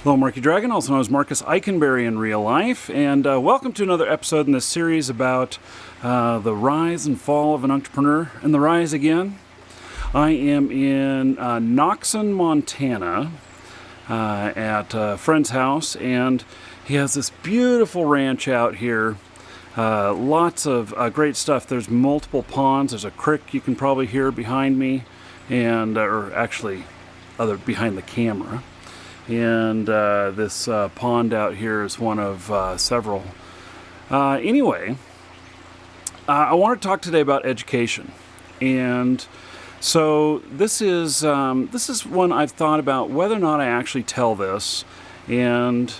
Hello, Marky Dragon, also known as Marcus Eikenberry in real life, and welcome to another episode in this series about the rise and fall of an entrepreneur and the rise again. I am in Knoxon, Montana, at a friend's house, and he has this beautiful ranch out here. Lots of great stuff. There's multiple ponds. There's a creek you can probably hear behind me, and or actually, behind the camera. And this pond out here is one of several. Anyway, I want to talk today about education, and so this is one I've thought about whether or not I actually tell this, and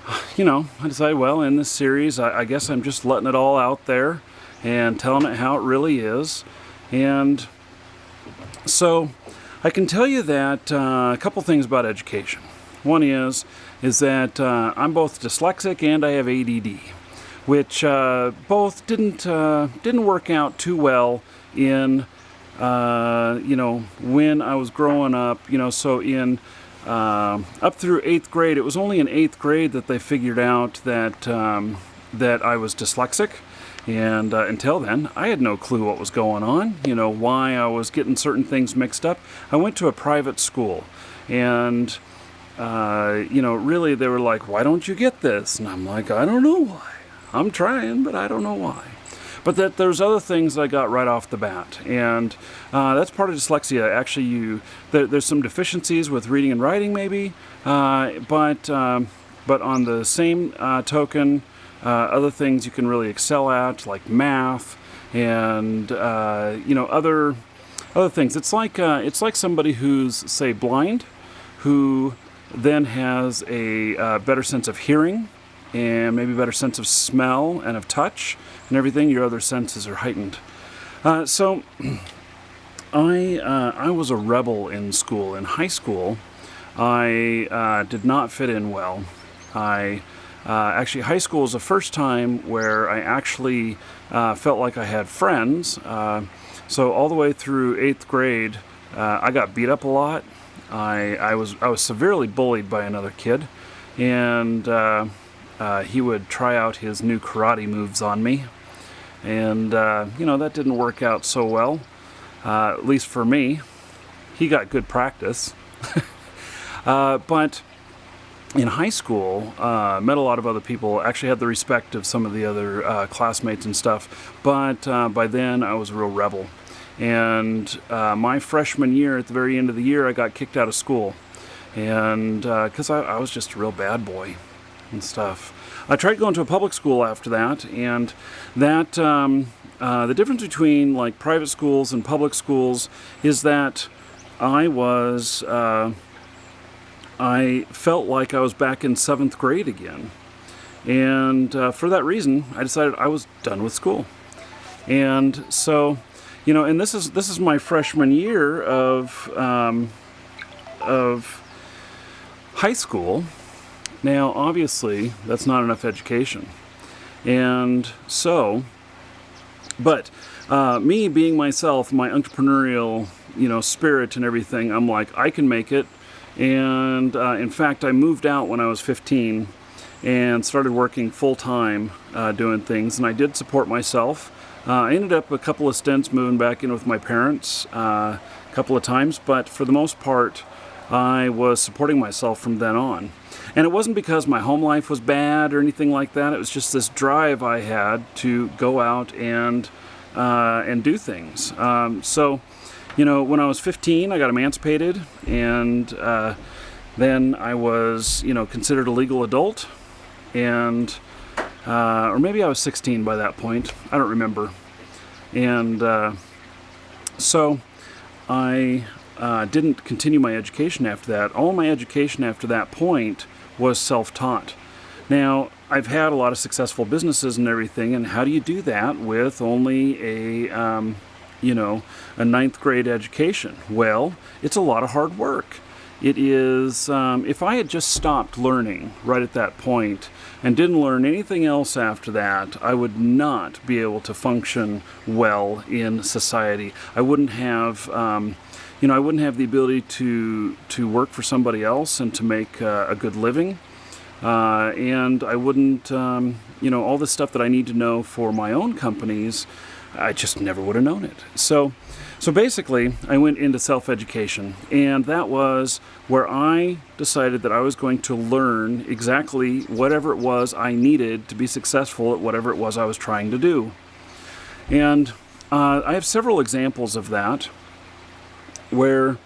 I decided, well, in this series, I guess I'm just letting it all out there and telling it how it really is, and so I can tell you that a couple things about education. One is that I'm both dyslexic and I have ADD, which both didn't work out too well in when I was growing up. So in up through 8th grade, it was only in 8th grade that they figured out that that I was dyslexic. And until then, I had no clue what was going on, why I was getting certain things mixed up. I went to a private school, and, really they were like, why don't you get this? And I'm like, I don't know why. I'm trying, but I don't know why. But that there's other things that I got right off the bat, and that's part of dyslexia. Actually, there's some deficiencies with reading and writing, maybe, but on the same token, other things you can really excel at, like math and other things. It's like somebody who's, say, blind, who then has a better sense of hearing and maybe a better sense of smell and of touch and everything. Your other senses are heightened. So I was a rebel in school. In high school, I did not fit in well. Actually, high school was the first time where I actually felt like I had friends. So all the way through 8th grade, I got beat up a lot. I was severely bullied by another kid, and he would try out his new karate moves on me, and that didn't work out so well, at least for me. He got good practice, but in high school, met a lot of other people, actually had the respect of some of the other classmates and stuff, but by then I was a real rebel. And my freshman year, at the very end of the year, I got kicked out of school, and because I was just a real bad boy and stuff. I tried going to a public school after that, and that the difference between like private schools and public schools is that I felt like I was back in 7th grade again. And for that reason, I decided I was done with school. And so, and this is my freshman year of high school. Now, obviously, that's not enough education. And so, but me being myself, my entrepreneurial, spirit and everything, I'm like, I can make it. And in fact, I moved out when I was 15 and started working full-time doing things, and I did support myself. I ended up a couple of stints moving back in with my parents a couple of times, but for the most part, I was supporting myself from then on. And it wasn't because my home life was bad or anything like that. It was just this drive I had to go out and do things. So when I was 15, I got emancipated, and then I was, considered a legal adult, and or maybe I was 16 by that point. I don't remember. And so I didn't continue my education after that. All my education after that point was self-taught. Now, I've had a lot of successful businesses and everything, and how do you do that with only a 9th grade education? Well, it's a lot of hard work. It is, if I had just stopped learning right at that point and didn't learn anything else after that, I would not be able to function well in society. I wouldn't have, I wouldn't have the ability to work for somebody else and to make a good living. And I wouldn't, all the stuff that I need to know for my own companies, I just never would have known it. So basically, I went into self-education, and that was where I decided that I was going to learn exactly whatever it was I needed to be successful at whatever it was I was trying to do. And I have several examples of that where,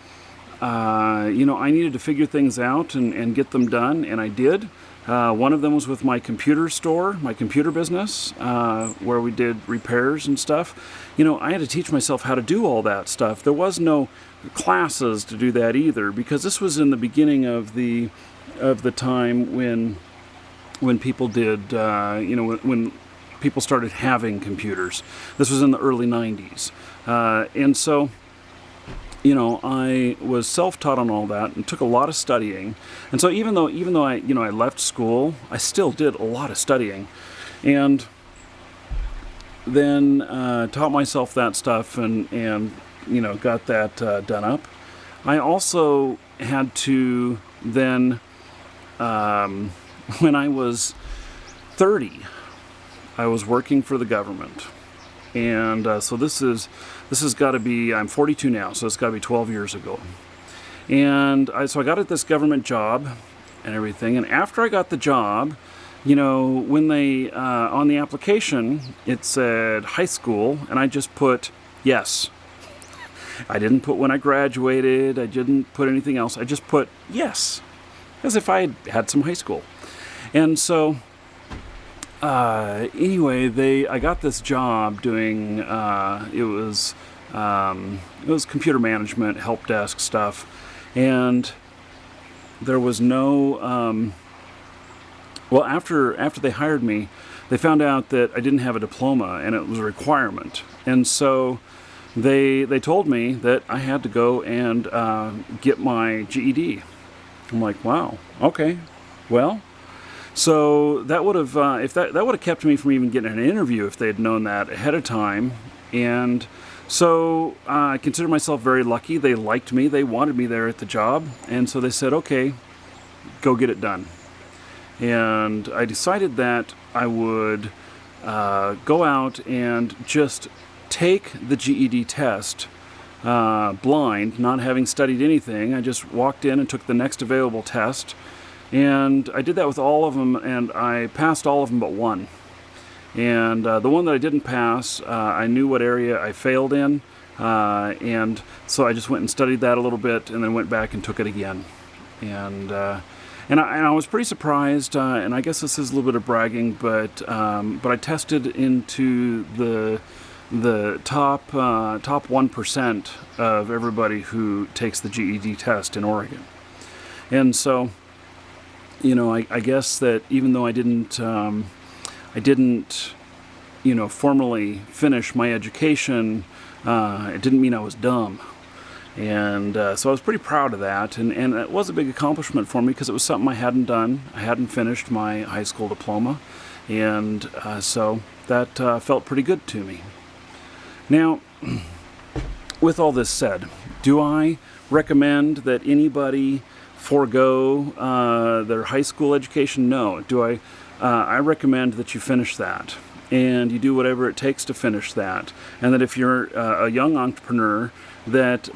I needed to figure things out and get them done, and I did. One of them was with my computer store, my computer business, where we did repairs and stuff. I had to teach myself how to do all that stuff. There was no classes to do that either, because this was in the beginning of the time when people did, when people started having computers. This was in the early 90s. And so, I was self-taught on all that and took a lot of studying. And so even though I left school, I still did a lot of studying. And then taught myself that stuff and got that done up. I also had to then, when I was 30, I was working for the government. And so this has got to be, I'm 42 now, so it's got to be 12 years ago. And so I got at this government job and everything. And after I got the job, when they, on the application, it said high school, and I just put yes. I didn't put when I graduated. I didn't put anything else. I just put yes, as if I had had some high school. And so anyway, I got this job doing, it was computer management, help desk stuff, and there was no, after they hired me, they found out that I didn't have a diploma, and it was a requirement, and so they told me that I had to go and get my GED. I'm like, wow, okay, well. So that would have, that would have kept me from even getting an interview if they had known that ahead of time. And so I consider myself very lucky. They liked me. They wanted me there at the job. And so they said, okay, go get it done. And I decided that I would go out and just take the GED test blind, not having studied anything. I just walked in and took the next available test. And I did that with all of them, and I passed all of them but one. And the one that I didn't pass, I knew what area I failed in, and so I just went and studied that a little bit, and then went back and took it again. And I was pretty surprised, and I guess this is a little bit of bragging, but I tested into the top 1% of everybody who takes the GED test in Oregon. And so, I guess that even though I didn't, formally finish my education, it didn't mean I was dumb. And so I was pretty proud of that. And it was a big accomplishment for me because it was something I hadn't done. I hadn't finished my high school diploma. And so that felt pretty good to me. Now, with all this said, do I recommend that anybody forego their high school education? No. Do I recommend that you finish that and you do whatever it takes to finish that, and that if you're a young entrepreneur, that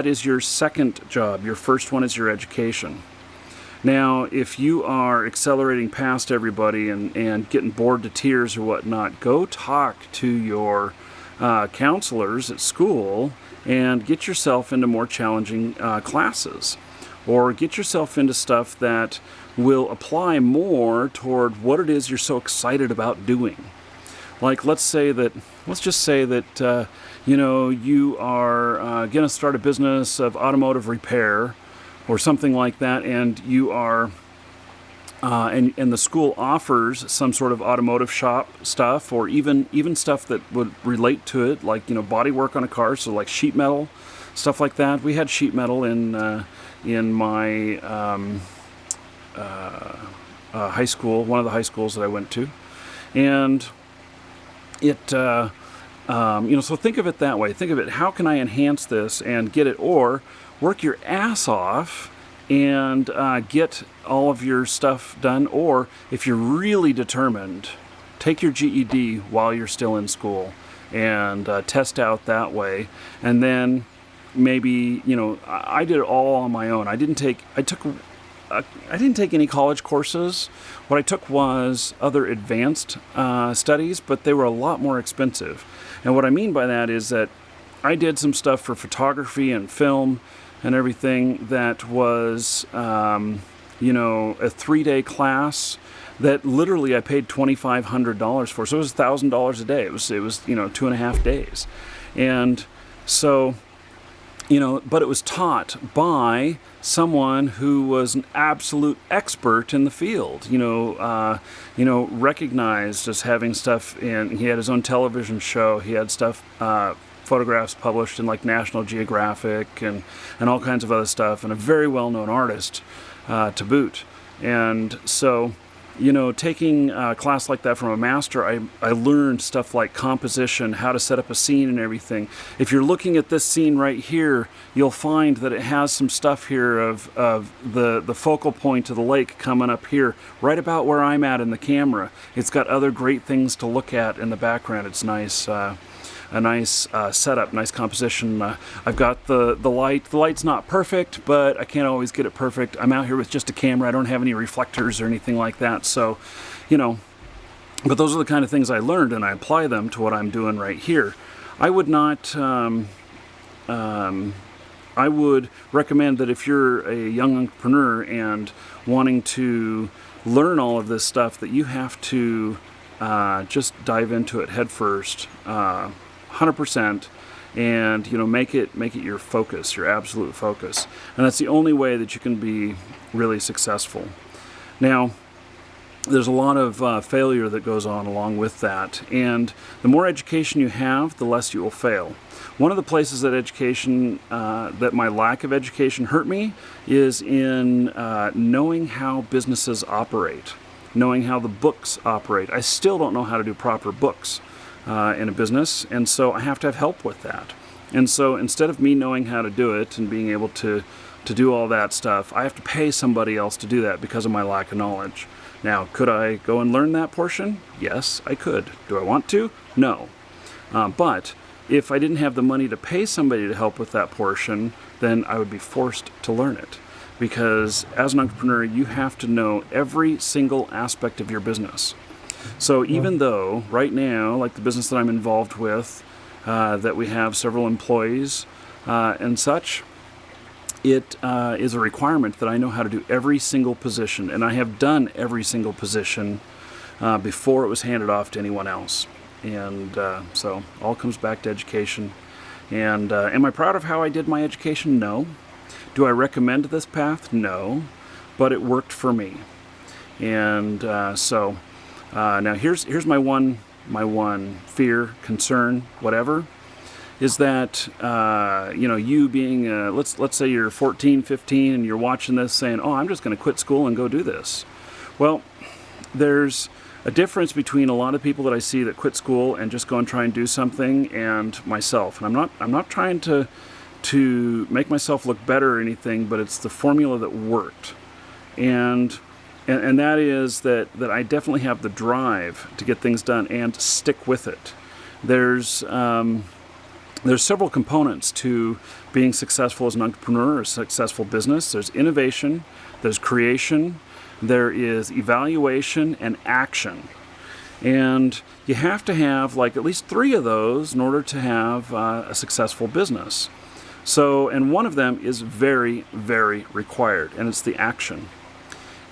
is your second job. Your first one is your education. Now, if you are accelerating past everybody and getting bored to tears or whatnot, go talk to your counselors at school and get yourself into more challenging classes. Or get yourself into stuff that will apply more toward what it is you're so excited about doing. Like, let's just say that you are going to start a business of automotive repair or something like that, and you are, and the school offers some sort of automotive shop stuff, or even stuff that would relate to it, like body work on a car, so like sheet metal, stuff like that. We had sheet metal in my high school, one of the high schools that I went to, and it So think of it that way. Think of it, how can I enhance this and get it, or work your ass off and get all of your stuff done, or if you're really determined, take your GED while you're still in school and test out that way. And then maybe, I did it all on my own. I didn't take any college courses. What I took was other advanced studies, but they were a lot more expensive. And what I mean by that is that I did some stuff for photography and film and everything that was, a 3-day class that literally I paid $2,500 for. So it was $1,000 a day. It was 2.5 days. And so, but it was taught by someone who was an absolute expert in the field, recognized as having stuff in, he had his own television show, he had stuff, photographs published in like National Geographic and all kinds of other stuff, and a very well-known artist to boot. And so, taking a class like that from a master, I learned stuff like composition, how to set up a scene and everything. If you're looking at this scene right here, you'll find that it has some stuff here of the focal point of the lake coming up here, right about where I'm at in the camera. It's got other great things to look at in the background. It's nice. A nice setup, nice composition. I've got the light. The light's not perfect, but I can't always get it perfect. I'm out here with just a camera. I don't have any reflectors or anything like that. So, but those are the kind of things I learned, and I apply them to what I'm doing right here. I would not, I would recommend that if you're a young entrepreneur and wanting to learn all of this stuff, that you have to just dive into it head first. 100%, and make it your focus, your absolute focus, and that's the only way that you can be really successful. Now, there's a lot of failure that goes on along with that, and the more education you have, the less you will fail. One of the places that that my lack of education hurt me is in knowing how businesses operate, knowing how the books operate. I still don't know how to do proper books in a business, and so I have to have help with that. And so instead of me knowing how to do it and being able to do all that stuff, I have to pay somebody else to do that because of my lack of knowledge. Now, could I go and learn that portion? Yes, I could. Do I want to? No. But if I didn't have the money to pay somebody to help with that portion, then I would be forced to learn it. Because as an entrepreneur, you have to know every single aspect of your business. So even though right now, like the business that I'm involved with, that we have several employees and such, it is a requirement that I know how to do every single position. And I have done every single position before it was handed off to anyone else. And so all comes back to education. And am I proud of how I did my education? No. Do I recommend this path? No. But it worked for me. And so... now here's my one fear, concern, whatever, is that you being let's say you're 14, 15 and you're watching this saying, oh, I'm just going to quit school and go do this. Well, there's a difference between a lot of people that I see that quit school and just go and try and do something, and myself. And I'm not trying to make myself look better or anything, but it's the formula that worked. And that is that I definitely have the drive to get things done and stick with it. There's several components to being successful as an entrepreneur or a successful business. There's innovation, there's creation, there is evaluation and action. And you have to have like at least 3 of those in order to have a successful business. So, and one of them is very, very required, and it's the action.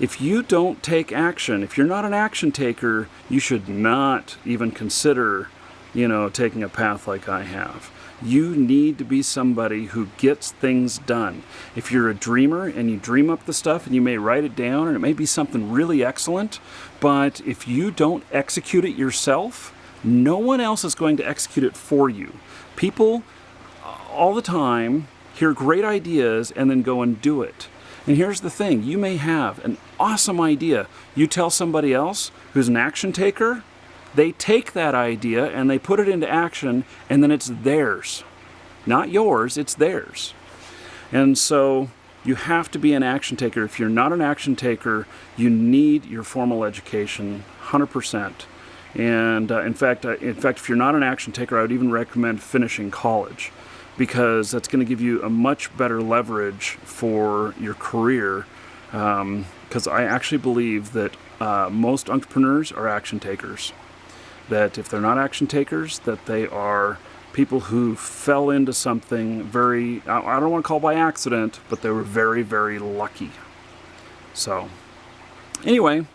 If you don't take action, if you're not an action taker, you should not even consider, taking a path like I have. You need to be somebody who gets things done. If you're a dreamer and you dream up the stuff and you may write it down and it may be something really excellent, but if you don't execute it yourself, no one else is going to execute it for you. People all the time hear great ideas and then go and do it. And here's the thing, you may have an awesome idea. You tell somebody else who's an action taker, they take that idea and they put it into action, and then it's theirs. Not yours, it's theirs. And so you have to be an action taker. If you're not an action taker, you need your formal education 100%. And in fact, if you're not an action taker, I would even recommend finishing college, because that's going to give you a much better leverage for your career. Because I actually believe that most entrepreneurs are action takers. That if they're not action takers, that they are people who fell into something very, I don't want to call by accident, but they were very, very lucky. So, anyway,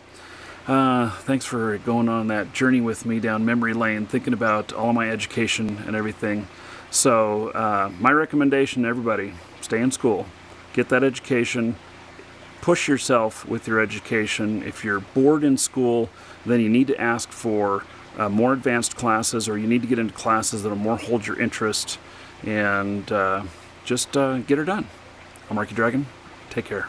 thanks for going on that journey with me down memory lane, thinking about all of my education and everything. So, my recommendation to everybody, stay in school, get that education, push yourself with your education. If you're bored in school, then you need to ask for more advanced classes, or you need to get into classes that will more hold your interest, and just get her done. I'm Marky Dragon. Take care.